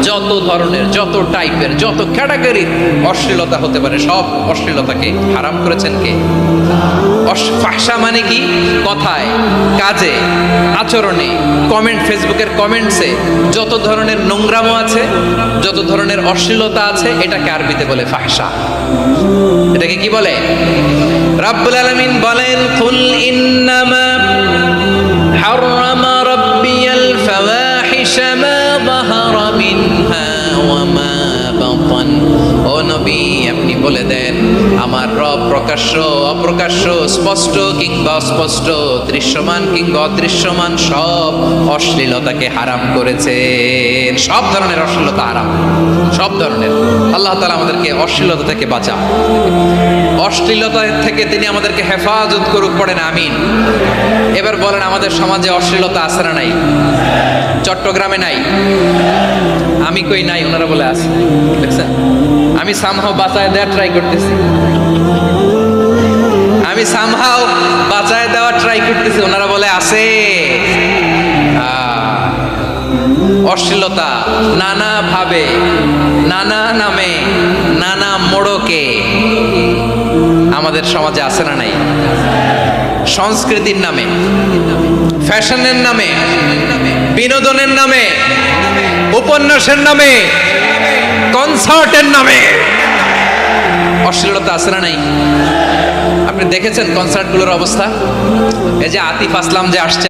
যত ধরনের, যত টাইপের, যত ক্যাটাগরির অশ্লীলতা হতে পারে সব অশ্লীলতাকে হারাম করেছেন কে? ফাহশা মানে কি? কথায়, কাজে, আচরণে, কমেন্ট, ফেসবুকের কমেন্টসে যত ধরনের নোংরামো আছে, যত ধরনের অশ্লীলতা আছে, এটাকে আরবিতে বলে ফাহশা। এটাকে কি বলে? রাব্বুল আলামিন বলেন, কুল ইন্নামা হাররামা রাব্বিয়াল ফাওয়াহিশা মা যাহারা মিনহা ওয়া মা বাতান। ও নবী, আপনি বলে দেন, আমার রব প্রকাশ্য, অপ্রকাশ্য, স্পষ্ট কিংবা অস্পষ্ট, দৃশ্যমান কিংবা অদৃশ্যমান সব অশ্লীলতাকে হারাম করেছেন। সব ধরনের অশ্লীলতা হারাম, সব ধরনের। আল্লাহ তাআলা আমাদেরকে অশ্লীলতা থেকে বাঁচান, অশ্লীলতা থেকে তিনি আমাদেরকে হেফাজত করুক, পড়েন আমিন। এবার বলেন, আমাদের সমাজে অশ্লীলতা আছে না নাই? চট্টগ্রামে নাই? আমি কই নাই, ওনারা বলে আছে। দেখছেন, আমি সামহাও বাঁচায় দেওয়ার ট্রাই করতেছি, আমি সামহাও বাঁচায় দেওয়ার ট্রাই করতেছি, ওনারা বলে আছে। অশ্লীলতা নানা ভাবে, নানা নামে, নানা মোড়কে আমাদের সমাজে আছে না নাই? সংস্কৃতির নামে, ফ্যাশনের নামে, বিনোদনের নামে, উপন্যাসের নামে, কনসার্টের নামে অশ্লীলতা আছে না নাই? আপনি দেখেছেন কনসার্টগুলোর অবস্থা? এই যে আতিফ আসলাম যে আসছে